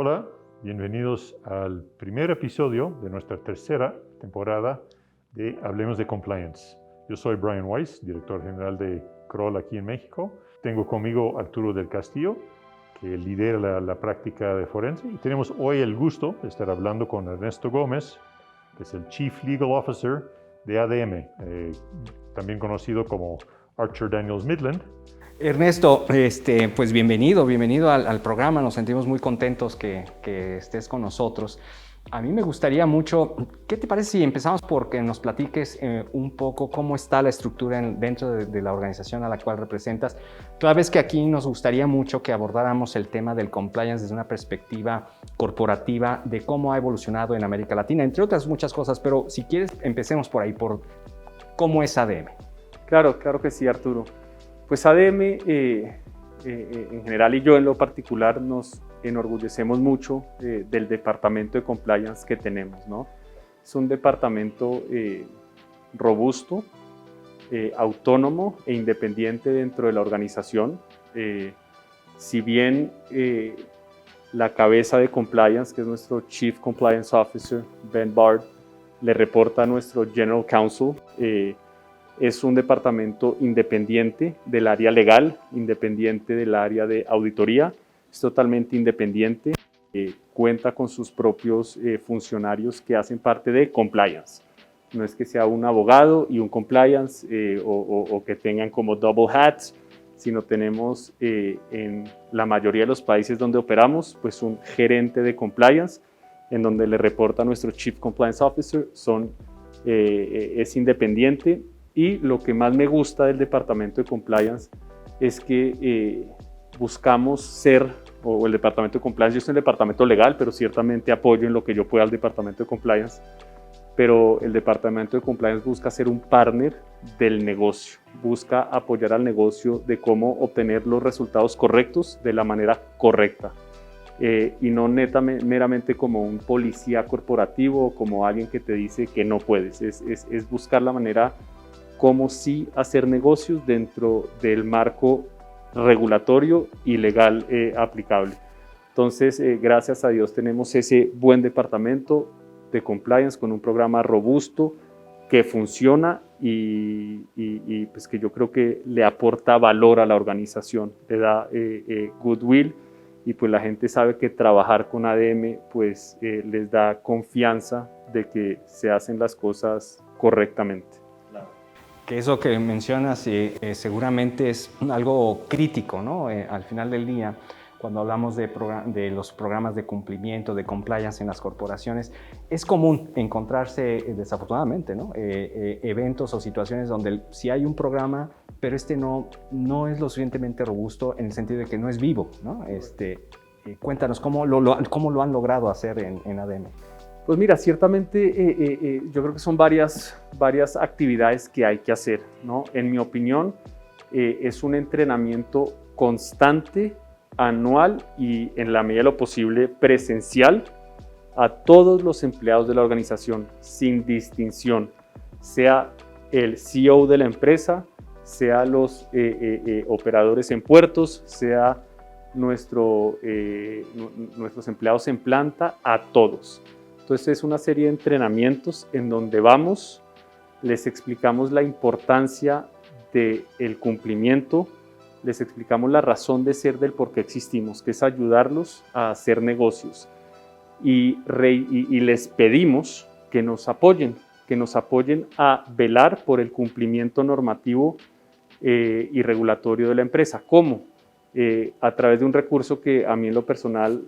Hola, bienvenidos al primer episodio de nuestra tercera temporada de Hablemos de Compliance. Yo soy Brian Weiss, director general de Kroll aquí en México. Tengo conmigo Arturo del Castillo, que lidera la práctica de forense. Y tenemos hoy el gusto de estar hablando con Ernesto Gómez, que es el Chief Legal Officer de ADM, también conocido como Archer Daniels Midland. Ernesto, pues bienvenido al programa. Nos sentimos muy contentos que estés con nosotros. A mí me gustaría mucho, ¿qué te parece si empezamos por que nos platiques un poco cómo está la estructura dentro de la organización a la cual representas? Toda vez que aquí nos gustaría mucho que abordáramos el tema del compliance desde una perspectiva corporativa, de cómo ha evolucionado en América Latina, entre otras muchas cosas, pero si quieres empecemos por ahí, por cómo es ADM. Claro que sí, Arturo. Pues ADM en general y yo en lo particular nos enorgullecemos mucho del departamento de compliance que tenemos, ¿no? Es un departamento robusto, autónomo e independiente dentro de la organización. Si bien la cabeza de compliance, que es nuestro Chief Compliance Officer, Ben Bard, le reporta a nuestro General Counsel, es un departamento independiente del área legal, independiente del área de auditoría, es totalmente independiente, cuenta con sus propios funcionarios que hacen parte de compliance. No es que sea un abogado y un compliance o que tengan como double hats, sino tenemos en la mayoría de los países donde operamos pues un gerente de compliance en donde le reporta a nuestro Chief Compliance Officer, es independiente. Y lo que más me gusta del departamento de compliance es que buscamos ser, o el departamento de compliance, yo soy el departamento legal, pero ciertamente apoyo en lo que yo pueda al departamento de compliance, pero el departamento de compliance busca ser un partner del negocio, busca apoyar al negocio de cómo obtener los resultados correctos de la manera correcta. Y no meramente como un policía corporativo o como alguien que te dice que no puedes, es buscar la manera cómo sí hacer negocios dentro del marco regulatorio y legal aplicable. Entonces, gracias a Dios tenemos ese buen departamento de compliance con un programa robusto que funciona y pues que yo creo que le aporta valor a la organización, le da goodwill y pues la gente sabe que trabajar con ADM pues les da confianza de que se hacen las cosas correctamente. Que eso que mencionas seguramente es algo crítico, ¿no? Al final del día, cuando hablamos de los programas de cumplimiento, de compliance en las corporaciones, es común encontrarse, desafortunadamente, ¿no? Eventos o situaciones donde sí hay un programa, pero no es lo suficientemente robusto en el sentido de que no es vivo, ¿no? Cuéntanos, ¿cómo lo han logrado hacer en ADM? Pues mira, ciertamente yo creo que son varias actividades que hay que hacer, ¿no? En mi opinión, es un entrenamiento constante, anual y en la medida de lo posible presencial a todos los empleados de la organización, sin distinción, sea el CEO de la empresa, sea los operadores en puertos, sea nuestros empleados en planta, a todos. Entonces es una serie de entrenamientos en donde vamos, les explicamos la importancia del cumplimiento, les explicamos la razón de ser del por qué existimos, que es ayudarlos a hacer negocios y les pedimos que nos apoyen a velar por el cumplimiento normativo y regulatorio de la empresa. ¿Cómo? A través de un recurso que a mí en lo personal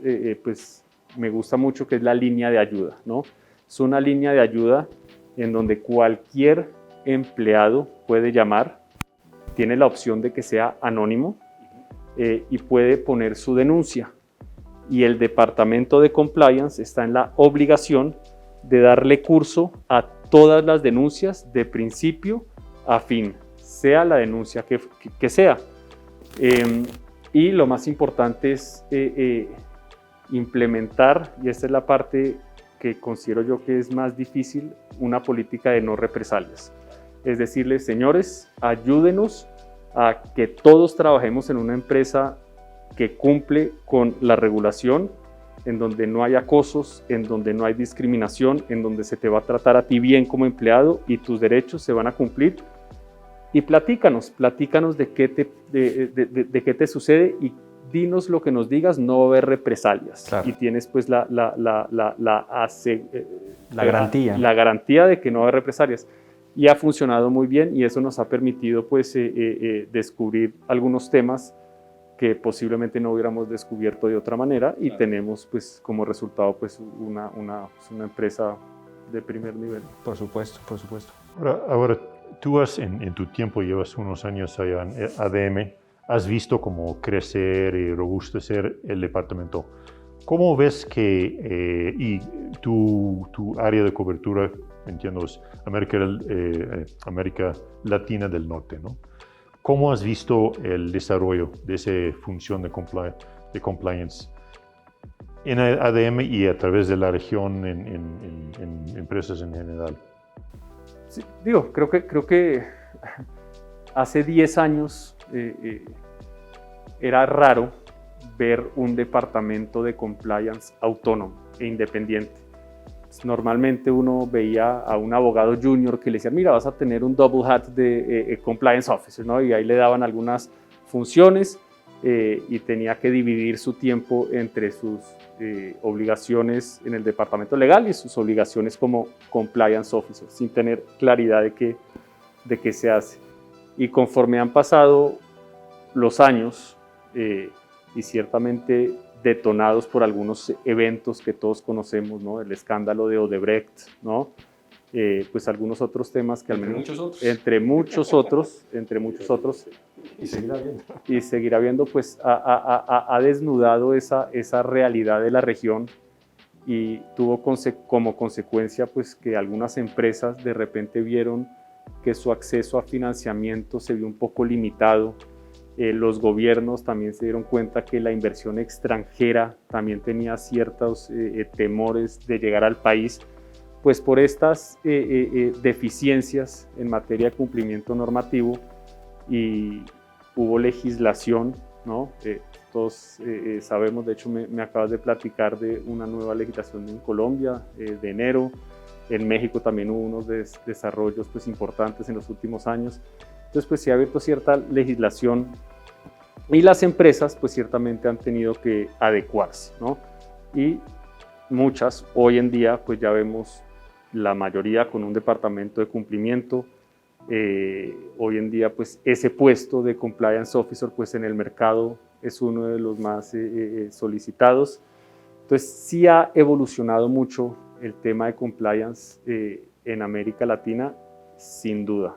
pues me gusta mucho, que es la línea de ayuda, ¿no? Es una línea de ayuda en donde cualquier empleado puede llamar, tiene la opción de que sea anónimo y puede poner su denuncia. Y el departamento de compliance está en la obligación de darle curso a todas las denuncias de principio a fin, sea la denuncia que sea. Y lo más importante es implementar, y esta es la parte que considero yo que es más difícil, una política de no represalias. Es decirles, señores, ayúdenos a que todos trabajemos en una empresa que cumple con la regulación en donde no hay acosos, en donde no hay discriminación, en donde se te va a tratar a ti bien como empleado y tus derechos se van a cumplir. Y platícanos de qué te sucede y dinos lo que nos digas, no va a haber represalias. Claro. Y tienes pues la garantía de que no va a haber represalias. Y ha funcionado muy bien y eso nos ha permitido pues descubrir algunos temas que posiblemente no hubiéramos descubierto de otra manera y tenemos pues como resultado pues una empresa de primer nivel. Por supuesto, por supuesto. Ahora tú en tu tiempo, llevas unos años allá en ADM, has visto cómo crecer y robustecer el departamento. ¿Cómo ves que y tu área de cobertura, entiendo, es América Latina del Norte, ¿no? ¿Cómo has visto el desarrollo de esa función de compliance en ADM y a través de la región en empresas en general? Sí, creo que hace 10 años era raro ver un departamento de compliance autónomo e independiente. Normalmente uno veía a un abogado junior que le decía, mira, vas a tener un double hat de compliance officer, ¿no? Y ahí le daban algunas funciones y tenía que dividir su tiempo entre sus obligaciones en el departamento legal y sus obligaciones como compliance officer, sin tener claridad de qué se hace. Y conforme han pasado los años y ciertamente detonados por algunos eventos que todos conocemos, ¿no? El escándalo de Odebrecht, ¿no? Pues algunos otros temas que al menos entre muchos otros y seguirá habiendo pues ha desnudado esa realidad de la región y tuvo como consecuencia pues que algunas empresas de repente vieron que su acceso a financiamiento se vio un poco limitado. Los gobiernos también se dieron cuenta que la inversión extranjera también tenía ciertos temores de llegar al país, pues por estas deficiencias en materia de cumplimiento normativo y hubo legislación, ¿no? Todos sabemos, de hecho me acabas de platicar de una nueva legislación en Colombia de enero, en México también hubo unos desarrollos pues, importantes en los últimos años. Entonces, pues se ha abierto cierta legislación y las empresas, pues ciertamente han tenido que adecuarse, ¿no? Y muchas, hoy en día, pues ya vemos la mayoría con un departamento de cumplimiento. Hoy en día, pues ese puesto de compliance officer, pues en el mercado es uno de los más solicitados. Entonces, sí ha evolucionado mucho el tema de compliance en América Latina, sin duda.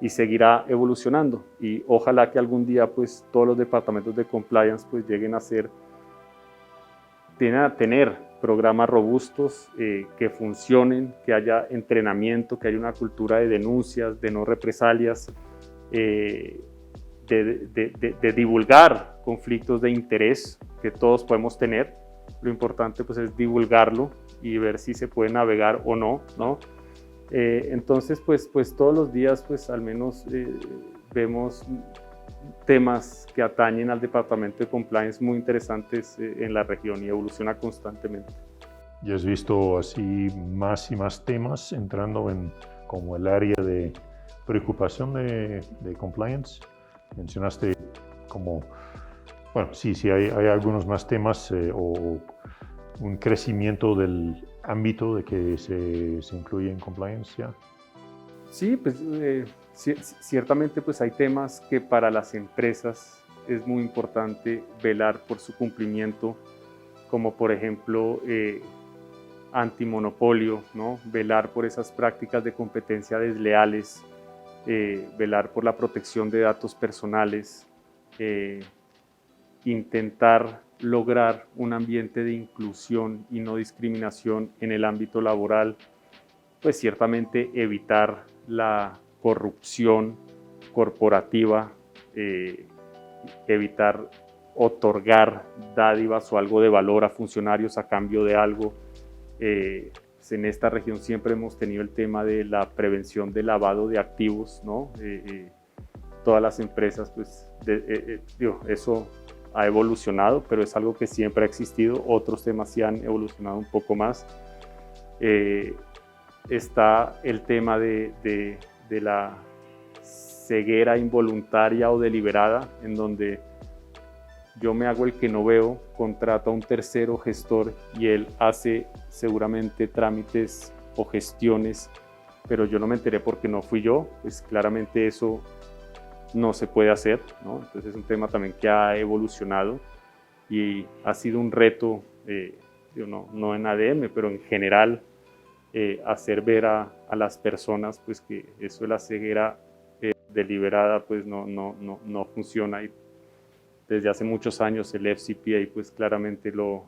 Y seguirá evolucionando y ojalá que algún día pues todos los departamentos de compliance pues lleguen a tener programas robustos que funcionen, que haya entrenamiento, que haya una cultura de denuncias, de no represalias, de divulgar conflictos de interés que todos podemos tener. Lo importante pues es divulgarlo y ver si se puede navegar o no, ¿no? Entonces, pues todos los días, pues al menos vemos temas que atañen al departamento de compliance muy interesantes en la región y evoluciona constantemente. ¿Y has visto así más y más temas entrando en como el área de preocupación de compliance? Mencionaste como, bueno, sí, hay algunos más temas o un crecimiento del ámbito de que se incluye en compliance ya. Sí, pues ciertamente pues hay temas que para las empresas es muy importante velar por su cumplimiento, como por ejemplo antimonopolio, ¿no? Velar por esas prácticas de competencia desleales, velar por la protección de datos personales, intentar lograr un ambiente de inclusión y no discriminación en el ámbito laboral, pues ciertamente evitar la corrupción corporativa, evitar otorgar dádivas o algo de valor a funcionarios a cambio de algo. Pues en esta región siempre hemos tenido el tema de la prevención del lavado de activos, ¿no? Todas las empresas, pues, eso ha evolucionado, pero es algo que siempre ha existido. Otros temas sí han evolucionado un poco más. Está el tema de la ceguera involuntaria o deliberada, en donde yo me hago el que no veo, contrato a un tercero gestor y él hace seguramente trámites o gestiones, pero yo no me enteré porque no fui yo. Pues claramente eso no se puede hacer, ¿no? Entonces es un tema también que ha evolucionado y ha sido un reto, no en ADM, pero en general, hacer ver a las personas pues, que eso de la ceguera deliberada pues, no funciona. Y desde hace muchos años el FCPA pues, claramente lo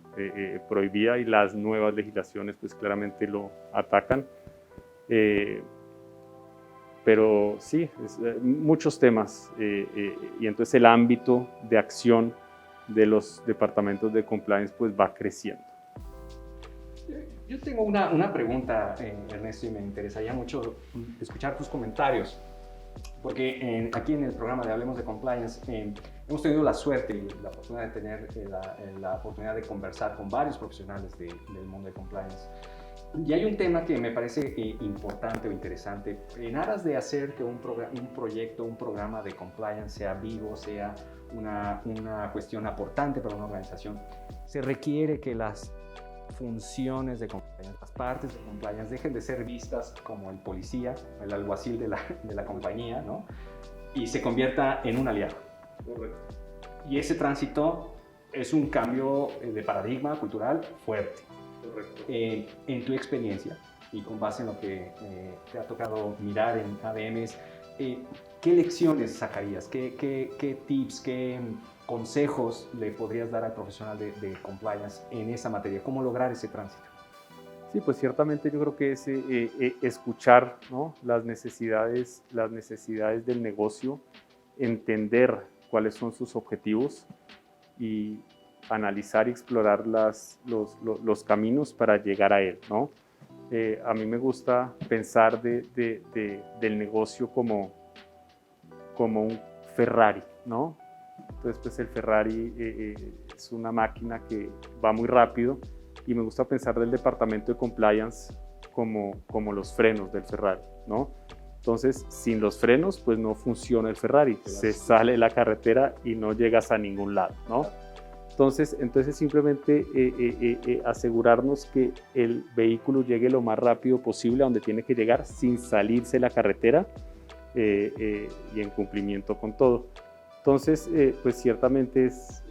prohibía y las nuevas legislaciones pues, claramente lo atacan. Pero sí, muchos temas y entonces el ámbito de acción de los departamentos de compliance pues va creciendo. Yo tengo una pregunta, Ernesto, y me interesaría mucho escuchar tus comentarios, porque aquí en el programa de Hablemos de Compliance hemos tenido la suerte y la oportunidad de tener la oportunidad de conversar con varios profesionales del mundo de compliance. Y hay un tema que me parece importante o interesante. En aras de hacer que un proyecto, un programa de compliance sea vivo, sea una cuestión aportante para una organización, se requiere que las funciones de compliance, las partes de compliance dejen de ser vistas como el policía, el alguacil de la compañía, ¿no? Y se convierta en un aliado. Correcto. Y ese tránsito es un cambio de paradigma cultural fuerte. Correcto. En tu experiencia y con base en lo que te ha tocado mirar en ADMs, ¿qué lecciones sacarías? ¿Qué tips, qué consejos le podrías dar al profesional de compliance en esa materia? ¿Cómo lograr ese tránsito? Sí, pues ciertamente yo creo que es escuchar, ¿no? las necesidades del negocio, entender cuáles son sus objetivos y analizar y explorar los caminos para llegar a él, ¿no? A mí me gusta pensar del negocio como un Ferrari, ¿no? Entonces, pues el Ferrari es una máquina que va muy rápido y me gusta pensar del departamento de compliance como los frenos del Ferrari, ¿no? Entonces, sin los frenos, pues no funciona el Ferrari, se sale de la carretera y no llegas a ningún lado, ¿no? Entonces simplemente asegurarnos que el vehículo llegue lo más rápido posible a donde tiene que llegar sin salirse de la carretera y en cumplimiento con todo. Entonces, pues ciertamente es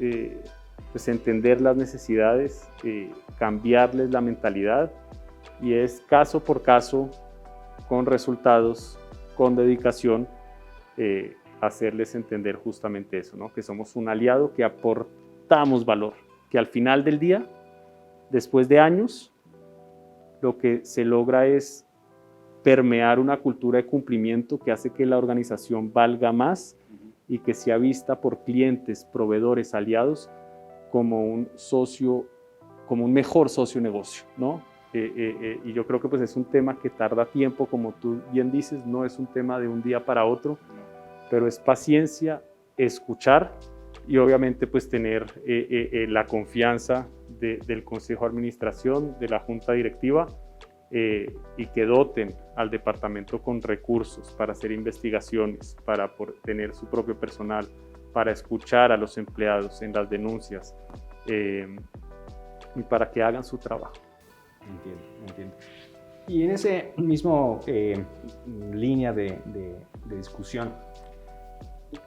pues entender las necesidades, cambiarles la mentalidad y es caso por caso, con resultados, con dedicación, hacerles entender justamente eso, ¿no? Que somos un aliado que aportamos valor, que al final del día, después de años, lo que se logra es permear una cultura de cumplimiento que hace que la organización valga más y que sea vista por clientes, proveedores, aliados como un socio, como un mejor socio negocio, ¿no? Y yo creo que pues es un tema que tarda tiempo, como tú bien dices, no es un tema de un día para otro, pero es paciencia, escuchar y obviamente pues tener la confianza del Consejo de Administración, de la Junta Directiva y que doten al departamento con recursos para hacer investigaciones, para tener su propio personal, para escuchar a los empleados en las denuncias y para que hagan su trabajo. Entiendo. Y en ese mismo línea de discusión,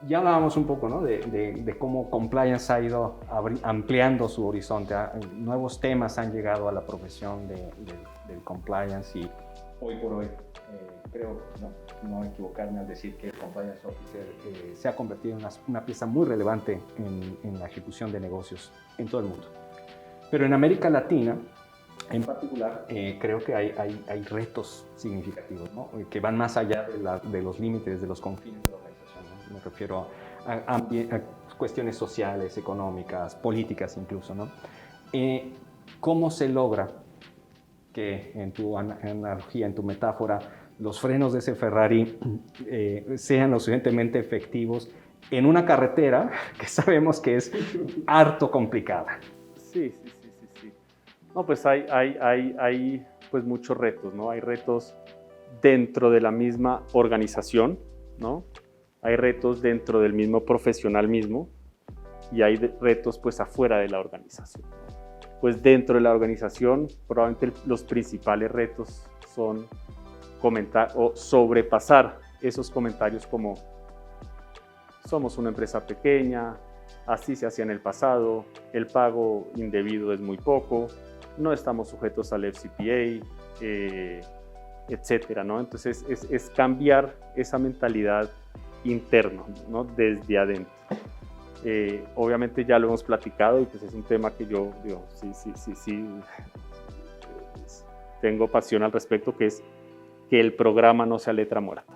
ya hablábamos un poco, ¿no? de cómo compliance ha ido ampliando su horizonte. Nuevos temas han llegado a la profesión del compliance y hoy por hoy creo no equivocarme al decir que el compliance officer se ha convertido en una pieza muy relevante en la ejecución de negocios en todo el mundo. Pero en América Latina, en particular, creo que hay retos significativos, ¿no? Que van más allá de los límites, de los confines de la organización, ¿no? Me refiero a cuestiones sociales, económicas, políticas incluso, ¿no? ¿Cómo se logra que, en tu analogía, en tu metáfora, los frenos de ese Ferrari sean lo suficientemente efectivos en una carretera que sabemos que es harto complicada. Sí. No, pues hay pues muchos retos, ¿no? Hay retos dentro de la misma organización, ¿no? Hay retos dentro del mismo profesional mismo y hay retos pues afuera de la organización. Pues dentro de la organización probablemente los principales retos son comentar o sobrepasar esos comentarios como somos una empresa pequeña, así se hacía en el pasado, el pago indebido es muy poco, no estamos sujetos al FCPA, etcétera, ¿no? Entonces es cambiar esa mentalidad interna, ¿no? Desde adentro. Obviamente ya lo hemos platicado y pues es un tema que yo digo, sí, tengo pasión al respecto, que es que el programa no sea letra muerta,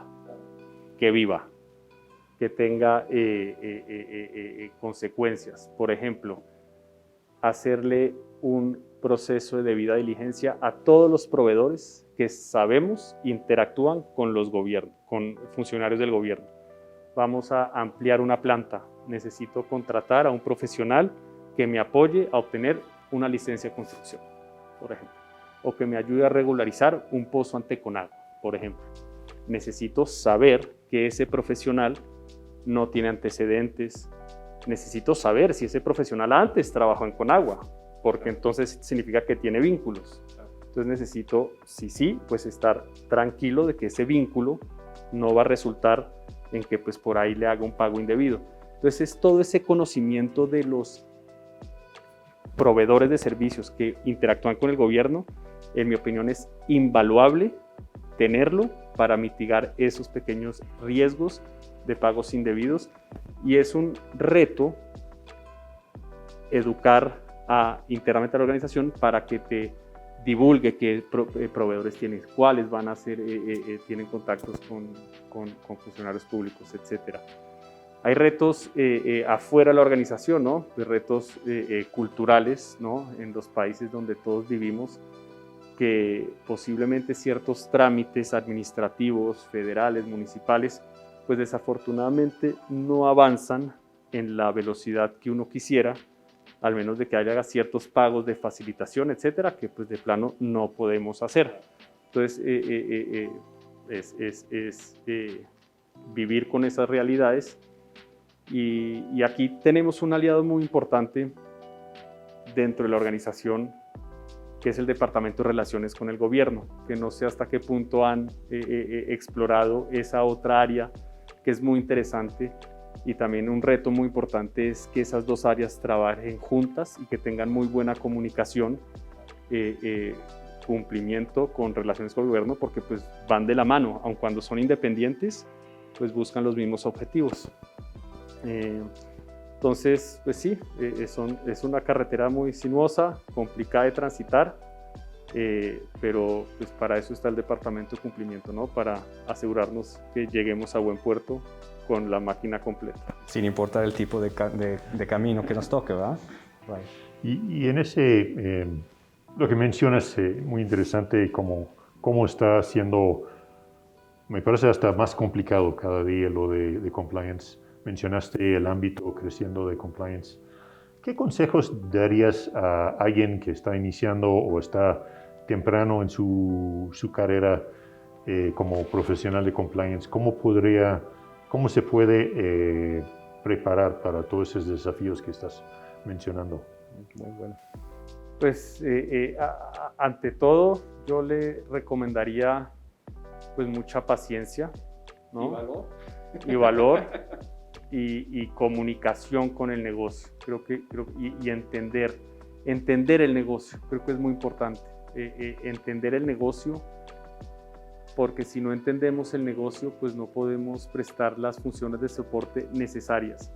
que viva, que tenga consecuencias. Por ejemplo, hacerle un proceso de debida diligencia a todos los proveedores que sabemos interactúan con los gobiernos, con funcionarios del gobierno. Vamos a ampliar una planta. Necesito contratar a un profesional que me apoye a obtener una licencia de construcción, por ejemplo, o que me ayude a regularizar un pozo ante Conagua, por ejemplo. Necesito saber que ese profesional no tiene antecedentes. Necesito saber si ese profesional antes trabajó en Conagua, porque entonces significa que tiene vínculos. Entonces necesito, sí, pues estar tranquilo de que ese vínculo no va a resultar en que pues por ahí le haga un pago indebido. Entonces todo ese conocimiento de los proveedores de servicios que interactúan con el gobierno, en mi opinión es invaluable tenerlo para mitigar esos pequeños riesgos de pagos indebidos, y es un reto educar internamente a la organización para que te divulgue qué proveedores tienes, cuáles van a ser, tienen contactos con funcionarios públicos, etc. Hay retos afuera de la organización, ¿no? Retos culturales, ¿no? En los países donde todos vivimos, que posiblemente ciertos trámites administrativos, federales, municipales, pues desafortunadamente no avanzan en la velocidad que uno quisiera, al menos de que haya ciertos pagos de facilitación, etcétera, que pues de plano no podemos hacer. Entonces, vivir con esas realidades. Y aquí tenemos un aliado muy importante dentro de la organización, que es el Departamento de Relaciones con el Gobierno, que no sé hasta qué punto han explorado esa otra área que es muy interesante, y también un reto muy importante es que esas dos áreas trabajen juntas y que tengan muy buena comunicación, cumplimiento con relaciones con el gobierno, porque pues van de la mano, aun cuando son independientes, pues buscan los mismos objetivos. Entonces, pues sí, es una carretera muy sinuosa, complicada de transitar, pero pues para eso está el Departamento de Cumplimiento, ¿no? Para asegurarnos que lleguemos a buen puerto con la máquina completa. Sin importar el tipo de camino que nos toque, ¿verdad? Right. Y en ese, lo que mencionas, muy interesante cómo está siendo, me parece hasta más complicado cada día lo de compliance. Mencionaste el ámbito creciendo de compliance. ¿Qué consejos darías a alguien que está iniciando o está temprano en su carrera como profesional de compliance? ¿Cómo se puede preparar para todos esos desafíos que estás mencionando? Muy bueno. Pues ante todo, yo le recomendaría pues mucha paciencia, ¿no? Y valor. Y comunicación con el negocio. Y entender el negocio. Creo que es muy importante. Entender el negocio, porque si no entendemos el negocio, pues no podemos prestar las funciones de soporte necesarias.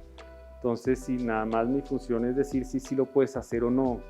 Entonces, si nada más mi función es decir si lo puedes hacer o no,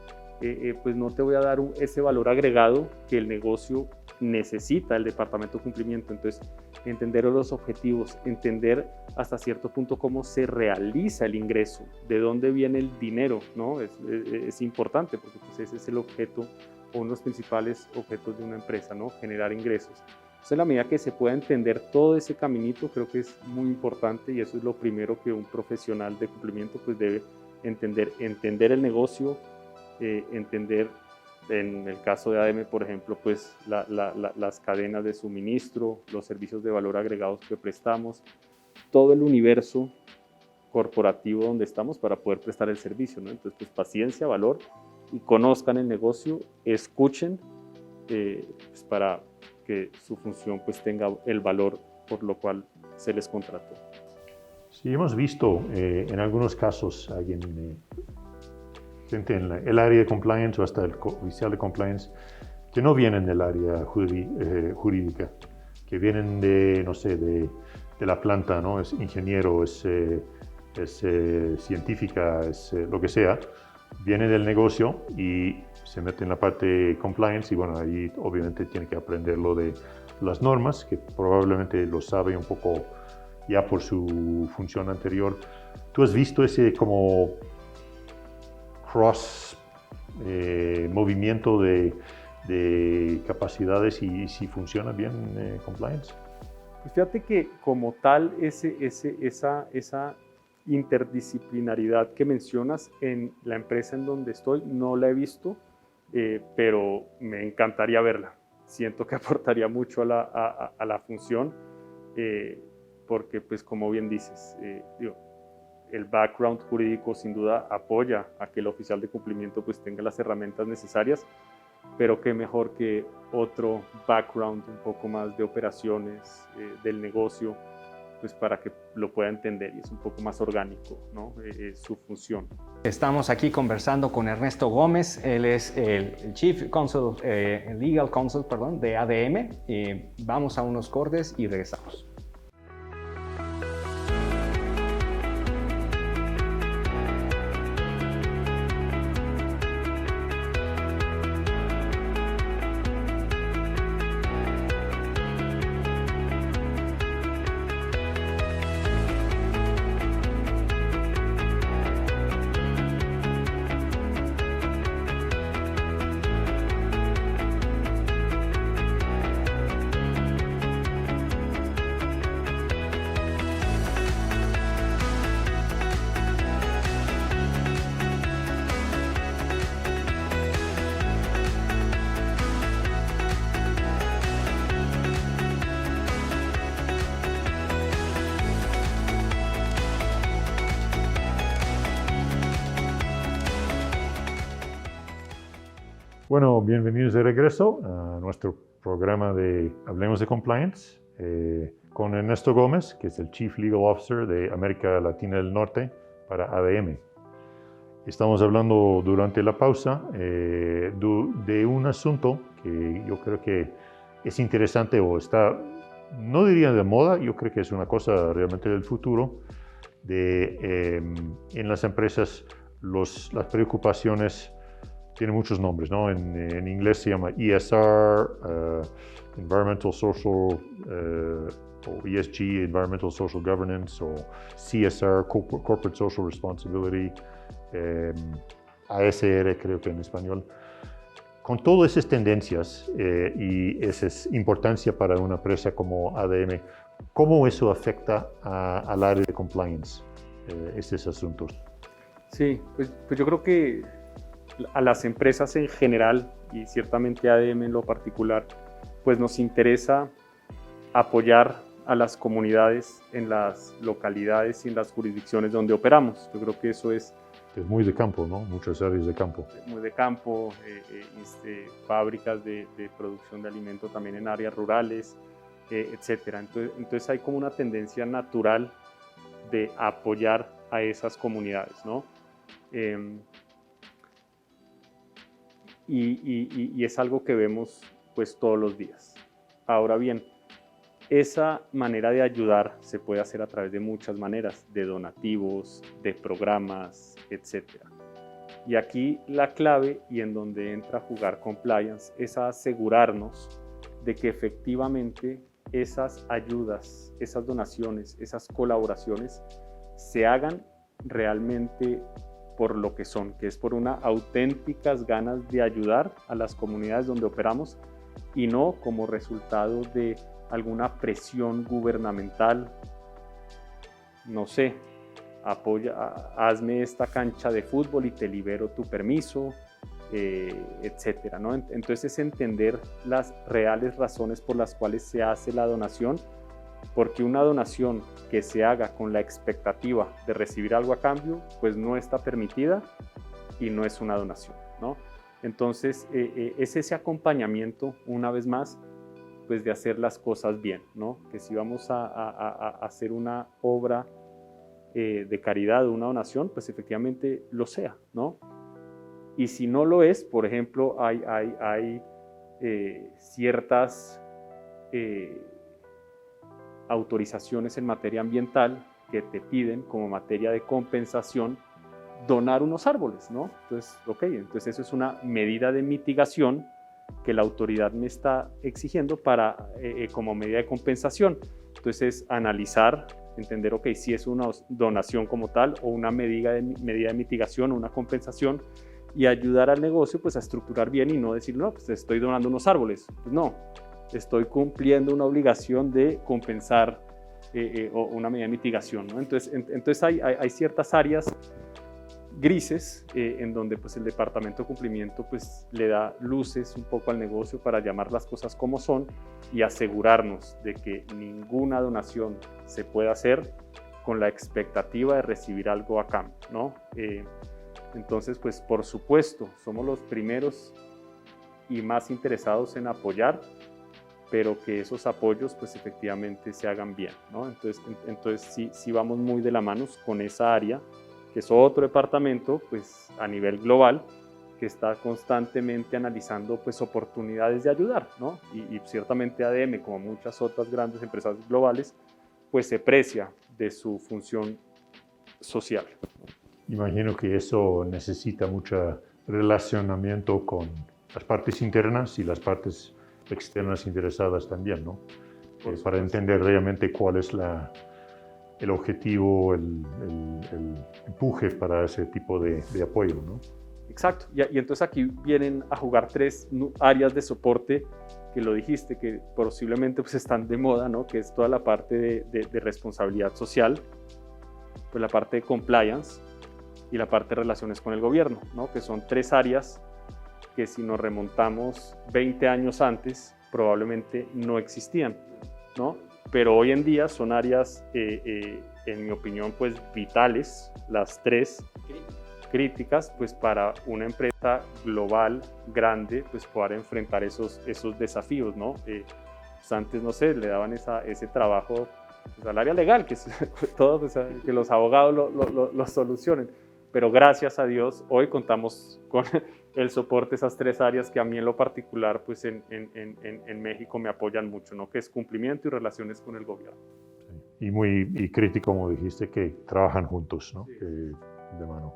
pues no te voy a dar ese valor agregado que el negocio necesita, el Departamento de Cumplimiento. Entonces, entender los objetivos, entender hasta cierto punto cómo se realiza el ingreso, de dónde viene el dinero, ¿no? Es importante, porque pues ese es el objeto o uno de los principales objetos de una empresa, ¿no? Generar ingresos. Entonces, en la medida que se pueda entender todo ese caminito, creo que es muy importante y eso es lo primero que un profesional de cumplimiento pues debe entender el negocio, entender en el caso de ADM, por ejemplo, pues las cadenas de suministro, los servicios de valor agregados que prestamos, todo el universo corporativo donde estamos para poder prestar el servicio, ¿no? Entonces, pues paciencia, valor y conozcan el negocio, escuchen pues, para que su función pues tenga el valor por lo cual se les contrató. Sí, hemos visto en algunos casos gente en el área de compliance o hasta el oficial de compliance que no vienen del área jurídica, que vienen de, no sé, de la planta, ¿no? Es ingeniero, es científica, es lo que sea, viene del negocio y se mete en la parte compliance y bueno, ahí obviamente tiene que aprender lo de las normas, que probablemente lo sabe un poco ya por su función anterior. ¿Tú has visto ese como cross movimiento de capacidades y si funciona bien compliance? Pues fíjate que como tal esa interdisciplinaridad que mencionas en la empresa en donde estoy no la he visto, pero me encantaría verla. Siento que aportaría mucho a la función, porque pues como bien dices, el background jurídico sin duda apoya a que el oficial de cumplimiento pues tenga las herramientas necesarias, pero qué mejor que otro background un poco más de operaciones del negocio, pues para que lo pueda entender y es un poco más orgánico, ¿no? Su función. Estamos aquí conversando con Ernesto Gómez, él es el Chief Counsel, Legal Counsel, perdón, de ADM. Vamos a unos cortes y regresamos. Bueno, bienvenidos de regreso a nuestro programa de Hablemos de Compliance con Ernesto Gómez, que es el Chief Legal Officer de América Latina del Norte para ADM. Estamos hablando durante la pausa de un asunto que yo creo que es interesante o está, no diría de moda, yo creo que es una cosa realmente del futuro, en las empresas las preocupaciones tiene muchos nombres, ¿no? En inglés se llama ESR, Environmental Social, o ESG, Environmental Social Governance, o CSR, Corporate Social Responsibility, ASR creo que en español. Con todas esas tendencias y esa importancia para una empresa como ADM, ¿cómo eso afecta al área de compliance, estos asuntos? Sí, pues yo creo que a las empresas en general y ciertamente a ADM en lo particular, pues nos interesa apoyar a las comunidades en las localidades y en las jurisdicciones donde operamos. Yo creo que eso es muy de campo, ¿no? Muchas áreas de campo. Muy de campo, fábricas de producción de alimento también en áreas rurales, etcétera. Entonces hay como una tendencia natural de apoyar a esas comunidades, ¿no? Y es algo que vemos pues todos los días. Ahora bien, esa manera de ayudar se puede hacer a través de muchas maneras, de donativos, de programas, etc. Y aquí la clave y en donde entra a jugar compliance es asegurarnos de que efectivamente esas ayudas, esas donaciones, esas colaboraciones se hagan realmente por lo que son, que es por unas auténticas ganas de ayudar a las comunidades donde operamos y no como resultado de alguna presión gubernamental. No sé, hazme esta cancha de fútbol y te libero tu permiso, etcétera, ¿no? Entonces es entender las reales razones por las cuales se hace la donación, porque una donación que se haga con la expectativa de recibir algo a cambio, pues no está permitida y no es una donación, ¿no? Entonces es ese acompañamiento, una vez más, pues de hacer las cosas bien, ¿no? Que si vamos a hacer una obra de caridad o una donación, pues efectivamente lo sea, ¿no? Y si no lo es, por ejemplo, hay ciertas autorizaciones en materia ambiental que te piden como materia de compensación donar unos árboles, ¿no? Entonces, entonces eso es una medida de mitigación que la autoridad me está exigiendo como medida de compensación. Entonces, analizar, entender, si es una donación como tal o una medida de mitigación o una compensación, y ayudar al negocio pues a estructurar bien y no decir, no, pues estoy donando unos árboles. Pues no, estoy cumpliendo una obligación de compensar o una medida de mitigación, ¿no? Entonces hay ciertas áreas grises en donde pues el departamento de cumplimiento pues le da luces un poco al negocio para llamar las cosas como son y asegurarnos de que ninguna donación se pueda hacer con la expectativa de recibir algo a cambio, ¿no? Entonces, pues por supuesto, somos los primeros y más interesados en apoyar, pero que esos apoyos pues efectivamente se hagan bien, ¿no? Entonces sí vamos muy de la mano con esa área, que es otro departamento pues a nivel global, que está constantemente analizando pues oportunidades de ayudar, ¿no? Y ciertamente ADM, como muchas otras grandes empresas globales, pues se precia de su función social. Imagino que eso necesita mucho relacionamiento con las partes internas y las partes externas interesadas también, ¿no? Para entender realmente cuál es el objetivo, el empuje para ese tipo de apoyo, ¿no? Exacto, y entonces aquí vienen a jugar tres áreas de soporte que lo dijiste, que posiblemente pues están de moda, ¿no? Que es toda la parte de responsabilidad social, pues la parte de compliance y la parte de relaciones con el gobierno, ¿no? Que son tres áreas que si nos remontamos 20 años antes probablemente no existían, ¿no? Pero hoy en día son áreas, en mi opinión, pues vitales, las tres críticas, pues para una empresa global, grande, pues poder enfrentar esos desafíos, ¿no? Pues antes, no sé, le daban ese trabajo pues, al área legal, que todo, pues, que los abogados lo solucionen. Pero gracias a Dios, hoy contamos con el soporte de esas tres áreas que a mí en lo particular, pues en México me apoyan mucho, ¿no? Que es cumplimiento y relaciones con el gobierno. Sí. Y crítico, como dijiste, que trabajan juntos, ¿no? Sí. De mano.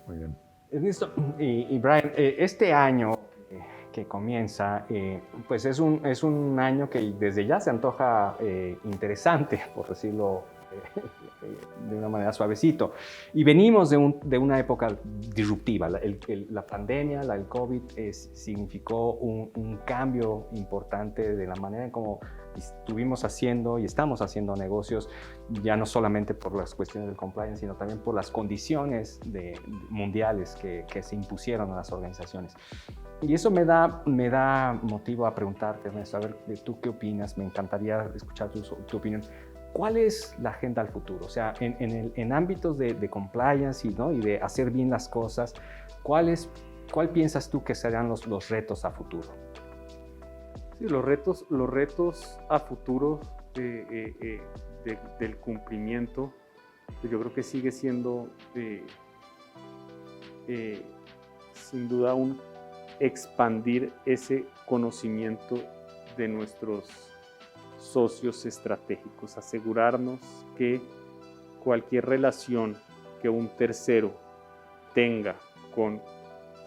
Muy bien. Ernesto y Brian, este año que comienza, pues es un año que desde ya se antoja interesante, por decirlo de una manera suavecito. Y venimos de una época disruptiva. La pandemia, el COVID, significó un cambio importante de la manera en cómo estuvimos haciendo y estamos haciendo negocios, ya no solamente por las cuestiones del compliance, sino también por las condiciones mundiales que se impusieron a las organizaciones. Y eso me da motivo a preguntarte, Ernesto, a ver, ¿tú qué opinas? Me encantaría escuchar tu opinión. ¿Cuál es la agenda al futuro? O sea, en ámbitos de compliance y de hacer bien las cosas, ¿cuál piensas tú que serán los retos a futuro? Sí, los retos a futuro del cumplimiento, pues yo creo que sigue siendo sin duda expandir ese conocimiento de nuestros socios estratégicos, asegurarnos que cualquier relación que un tercero tenga con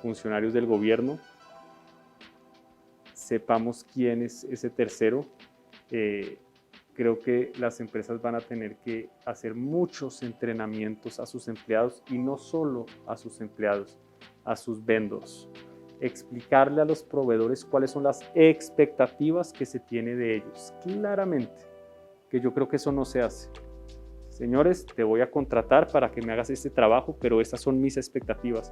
funcionarios del gobierno, sepamos quién es ese tercero. Creo que las empresas van a tener que hacer muchos entrenamientos a sus empleados y no solo a sus empleados, a sus vendors. explicarle a los proveedores cuáles son las expectativas que se tiene de ellos, claramente, que yo creo que eso no se hace. Señores, te voy a contratar para que me hagas este trabajo, pero estas son mis expectativas.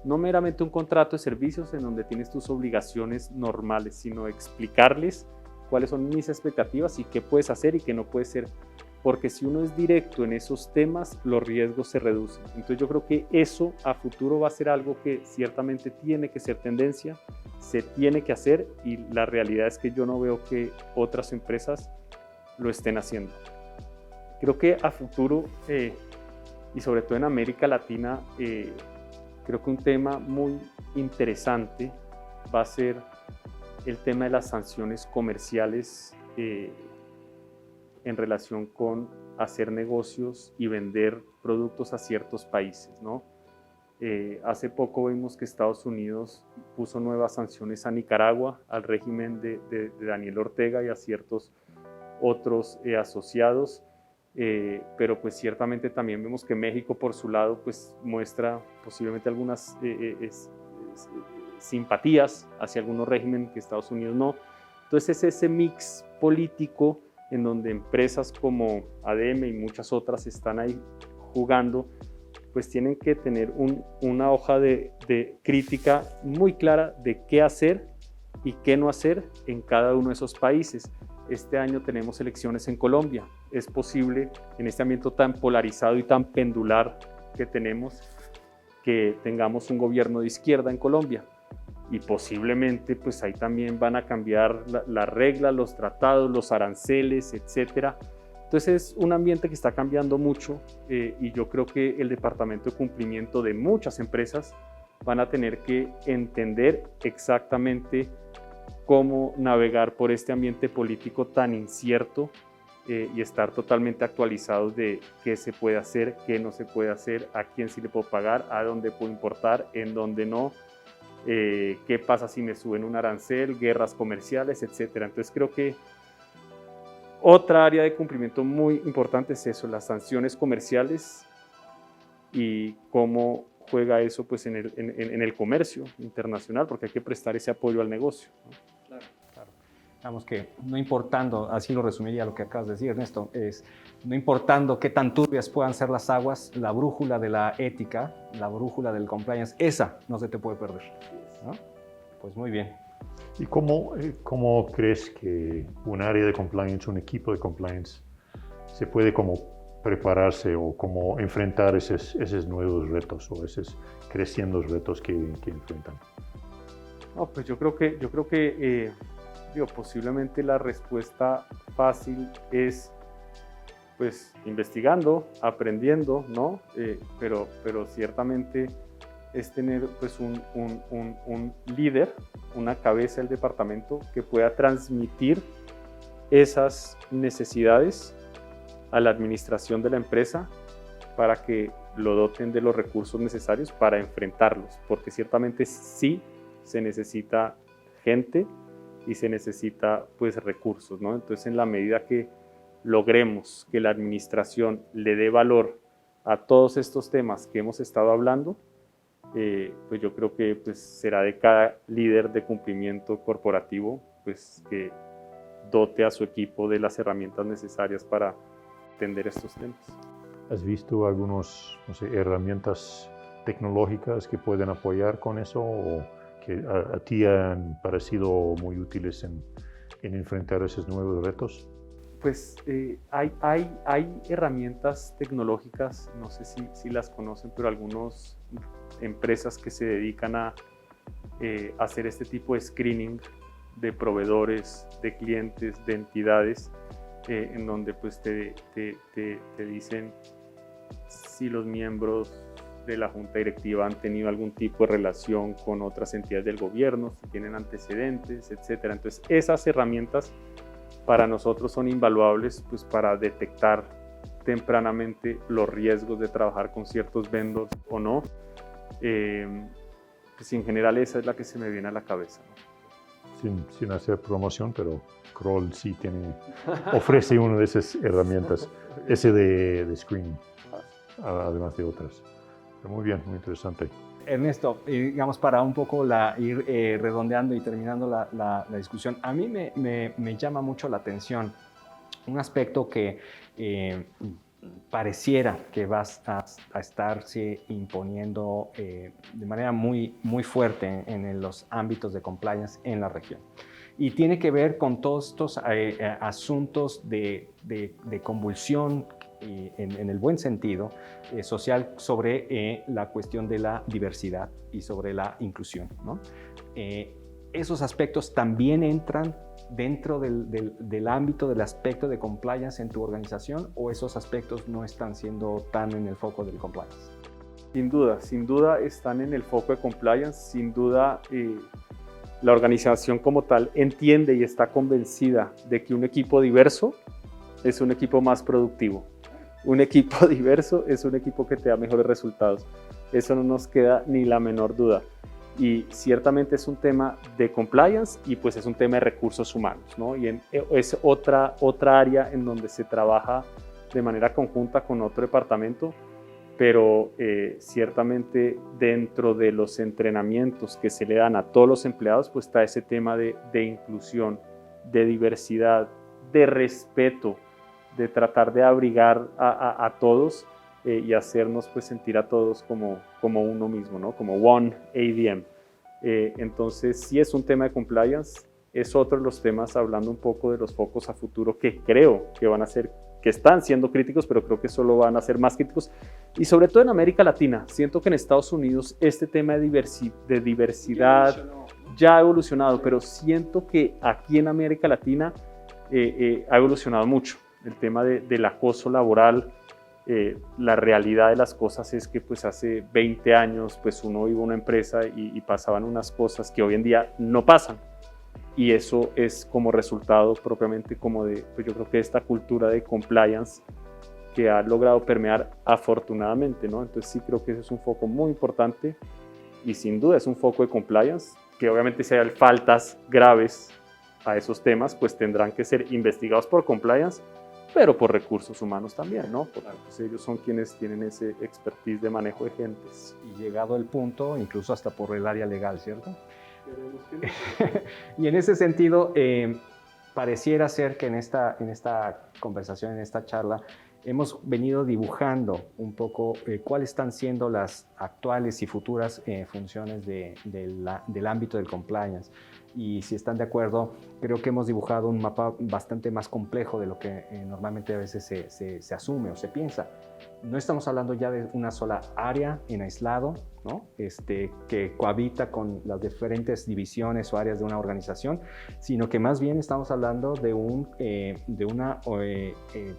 No meramente un contrato de servicios en donde tienes tus obligaciones normales, sino explicarles cuáles son mis expectativas y qué puedes hacer y qué no puedes hacer. Porque si uno es directo en esos temas, los riesgos se reducen. Entonces yo creo que eso a futuro va a ser algo que ciertamente tiene que ser tendencia, se tiene que hacer, y la realidad es que yo no veo que otras empresas lo estén haciendo. Creo que a futuro, y sobre todo en América Latina, creo que un tema muy interesante va a ser el tema de las sanciones comerciales en relación con hacer negocios y vender productos a ciertos países, ¿no? Hace poco vimos que Estados Unidos puso nuevas sanciones a Nicaragua, al régimen de Daniel Ortega y a ciertos otros asociados, pero pues ciertamente también vemos que México por su lado pues muestra posiblemente algunas simpatías hacia algunos regímenes que Estados Unidos no. Entonces es ese mix político en donde empresas como ADM y muchas otras están ahí jugando, pues tienen que tener una hoja de crítica muy clara de qué hacer y qué no hacer en cada uno de esos países. Este año tenemos elecciones en Colombia. Es posible, en este ambiente tan polarizado y tan pendular que tenemos, que tengamos un gobierno de izquierda en Colombia. Y posiblemente pues ahí también van a cambiar las reglas, los tratados, los aranceles, etc. Entonces es un ambiente que está cambiando mucho, y yo creo que el departamento de cumplimiento de muchas empresas van a tener que entender exactamente cómo navegar por este ambiente político tan incierto, y estar totalmente actualizados de qué se puede hacer, qué no se puede hacer, a quién sí le puedo pagar, a dónde puedo importar, en dónde no, qué pasa si me suben un arancel, guerras comerciales, etc. Entonces creo que otra área de cumplimiento muy importante es eso, las sanciones comerciales y cómo juega eso pues, en el comercio internacional, porque hay que prestar ese apoyo al negocio, ¿no? Digamos que no importando, así lo resumiría lo que acabas de decir, Ernesto, es no importando qué tan turbias puedan ser las aguas, la brújula de la ética, la brújula del compliance, esa no se te puede perder, ¿no? Pues muy bien. ¿Y cómo crees que un área de compliance, un equipo de compliance, se puede como prepararse o como enfrentar esos nuevos retos o esos crecientes retos que enfrentan? No, pues yo creo que posiblemente la respuesta fácil es pues investigando, aprendiendo, ¿no? Pero ciertamente es tener pues un líder, una cabeza del departamento que pueda transmitir esas necesidades a la administración de la empresa para que lo doten de los recursos necesarios para enfrentarlos, porque ciertamente sí se necesita gente y se necesita pues recursos, ¿no? Entonces en la medida que logremos que la administración le dé valor a todos estos temas que hemos estado hablando, pues yo creo que pues será de cada líder de cumplimiento corporativo pues que dote a su equipo de las herramientas necesarias para atender estos temas. ¿Has visto algunas herramientas tecnológicas que pueden apoyar con eso o que a ti han parecido muy útiles en enfrentar esos nuevos retos? Pues hay herramientas tecnológicas, no sé si las conocen, pero algunas empresas que se dedican a hacer este tipo de screening de proveedores, de clientes, de entidades, en donde pues te dicen si los miembros de la junta directiva han tenido algún tipo de relación con otras entidades del gobierno, si tienen antecedentes, etc. Entonces esas herramientas para nosotros son invaluables pues, para detectar tempranamente los riesgos de trabajar con ciertos vendors o no. Pues en general esa es la que se me viene a la cabeza, ¿no? Sin hacer promoción, pero Kroll sí ofrece una de esas herramientas, ese de screening, además de otras. Muy bien, muy interesante. Ernesto, digamos, para un poco ir redondeando y terminando la discusión, a mí me llama mucho la atención un aspecto que pareciera que vas a estarse imponiendo de manera muy, muy fuerte en los ámbitos de compliance en la región. Y tiene que ver con todos estos asuntos de convulsión, en el buen sentido, social, sobre la cuestión de la diversidad y sobre la inclusión, ¿no? Esos aspectos también entran dentro del ámbito del aspecto de compliance en tu organización, o esos aspectos no están siendo tan en el foco del compliance. Sin duda están en el foco de compliance, sin duda la organización como tal entiende y está convencida de que un equipo diverso es un equipo más productivo. Un equipo diverso es un equipo que te da mejores resultados. Eso no nos queda ni la menor duda. Y ciertamente es un tema de compliance y pues es un tema de recursos humanos, ¿no? Y es otra área en donde se trabaja de manera conjunta con otro departamento, pero ciertamente dentro de los entrenamientos que se le dan a todos los empleados, pues está ese tema de inclusión, de diversidad, de respeto, de tratar de abrigar a todos y hacernos pues sentir a todos como uno mismo, ¿no? Como One ADM. Entonces sí es un tema de compliance, es otro de los temas, hablando un poco de los focos a futuro que creo que van a ser, que están siendo críticos, pero creo que solo van a ser más críticos, y sobre todo en América Latina. Siento que en Estados Unidos este tema de diversidad ya ha evolucionado, pero siento que aquí en América Latina ha evolucionado mucho. El tema del acoso laboral, la realidad de las cosas es que pues hace 20 años pues uno iba a una empresa y pasaban unas cosas que hoy en día no pasan, y eso es como resultado propiamente como de, pues yo creo que esta cultura de compliance que ha logrado permear afortunadamente, ¿no? Entonces sí creo que ese es un foco muy importante y sin duda es un foco de compliance, que obviamente si hay faltas graves a esos temas pues tendrán que ser investigados por compliance, pero por recursos humanos también, ¿no? Porque pues, ellos son quienes tienen ese expertise de manejo de gentes. Y llegado el punto, incluso hasta por el área legal, ¿cierto? Y en ese sentido, pareciera ser que en esta conversación, en esta charla, hemos venido dibujando un poco cuáles están siendo las actuales y futuras funciones del ámbito del compliance. Y si están de acuerdo, creo que hemos dibujado un mapa bastante más complejo de lo que normalmente a veces se asume o se piensa. No estamos hablando ya de una sola área en aislado, ¿no? Que cohabita con las diferentes divisiones o áreas de una organización, sino que más bien estamos hablando de una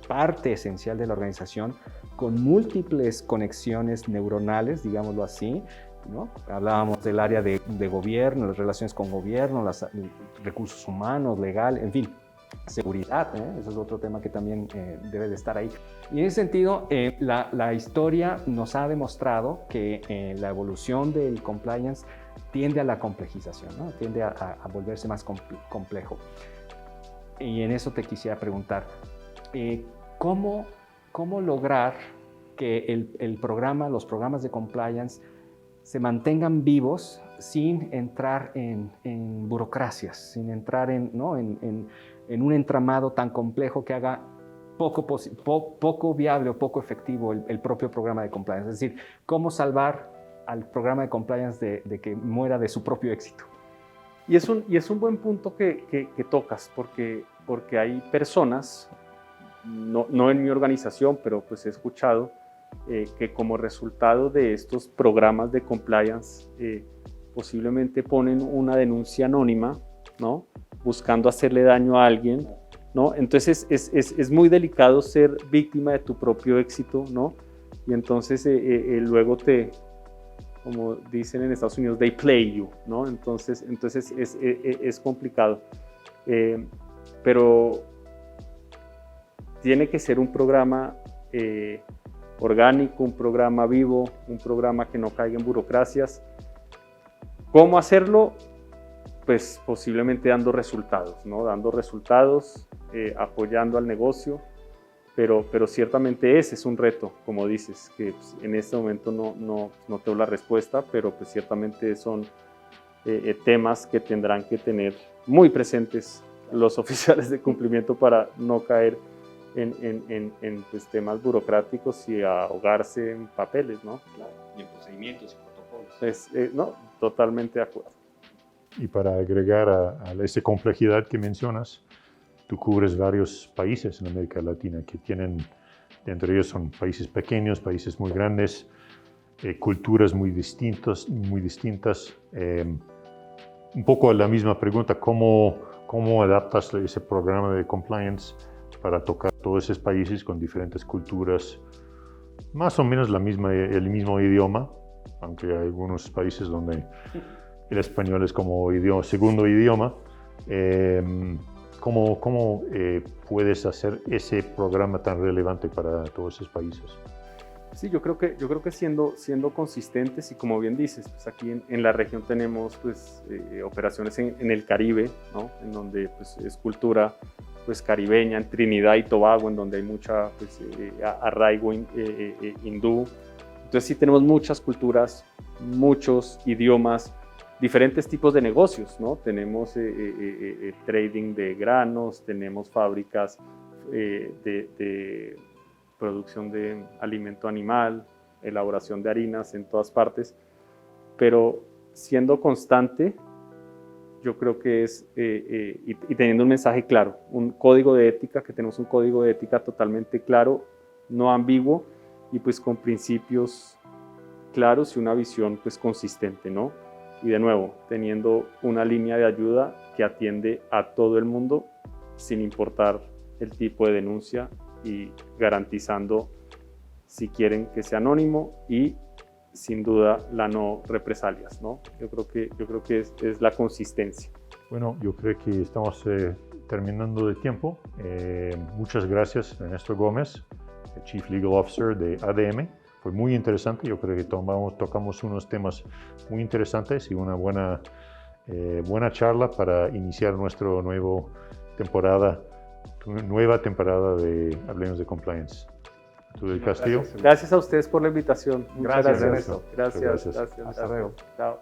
parte esencial de la organización con múltiples conexiones neuronales, digámoslo así, ¿no? Hablábamos del área de gobierno, las relaciones con gobierno, los recursos humanos, legal, en fin, seguridad, ese es otro tema que también debe de estar ahí. Y en ese sentido, la historia nos ha demostrado que la evolución del compliance tiende a la complejización, ¿no? Tiende a volverse más complejo. Y en eso te quisiera preguntar, ¿cómo lograr que los programas de compliance se mantengan vivos sin entrar en burocracias, sin entrar en un entramado tan complejo que haga poco viable o poco efectivo el propio programa de compliance? Es decir, ¿cómo salvar al programa de compliance de que muera de su propio éxito? Y es un buen punto que tocas, porque hay personas, no en mi organización, pero pues he escuchado, que como resultado de estos programas de compliance posiblemente ponen una denuncia anónima, ¿no? Buscando hacerle daño a alguien, ¿no? Entonces es muy delicado ser víctima de tu propio éxito, ¿no? Y entonces luego como dicen en Estados Unidos, they play you, ¿no? Entonces es complicado. Pero tiene que ser un programa orgánico, un programa vivo, un programa que no caiga en burocracias. ¿Cómo hacerlo? Pues posiblemente dando resultados, ¿no? Dando resultados, apoyando al negocio, pero ciertamente ese es un reto, como dices, que pues, en este momento no tengo la respuesta, pero pues ciertamente son temas que tendrán que tener muy presentes los oficiales de cumplimiento para no caer en pues, temas burocráticos y ahogarse en papeles, ¿no? Claro, y en procedimientos y protocolos. Pues, no, totalmente de acuerdo. Y para agregar a esa complejidad que mencionas, tú cubres varios países en América Latina que tienen, entre ellos son países pequeños, países muy grandes, culturas muy distintas. Un poco la misma pregunta, ¿cómo adaptas ese programa de compliance para tocar todos esos países con diferentes culturas, más o menos el mismo idioma, aunque hay algunos países donde el español es como segundo idioma? ¿Cómo puedes hacer ese programa tan relevante para todos esos países? Sí, yo creo que siendo consistentes y como bien dices, pues aquí en la región tenemos pues, operaciones en el Caribe, ¿no? En donde pues, es cultura pues, caribeña, en Trinidad y Tobago, en donde hay mucha pues, arraigo hindú. Entonces sí tenemos muchas culturas, muchos idiomas, diferentes tipos de negocios, ¿no? Tenemos trading de granos, tenemos fábricas de producción de alimento animal, elaboración de harinas en todas partes, pero siendo constante, yo creo que es, y teniendo un mensaje claro, un código de ética, que tenemos un código de ética totalmente claro, no ambiguo, y pues con principios claros y una visión pues consistente, ¿no? Y de nuevo, teniendo una línea de ayuda que atiende a todo el mundo sin importar el tipo de denuncia y garantizando, si quieren, que sea anónimo y sin duda la no represalias, ¿no? Yo creo que es la consistencia. Bueno, yo creo que estamos terminando de tiempo. Muchas gracias, Ernesto Gómez, el Chief Legal Officer de ADM. Fue muy interesante. Yo creo que tocamos unos temas muy interesantes y una buena charla para iniciar nuestra nueva temporada de Hablemos de Compliance. ¿Tú del Castillo? Gracias a ustedes por la invitación. Muchas Gracias, gracias. Ernesto. Gracias. Gracias. Hasta luego. Chao.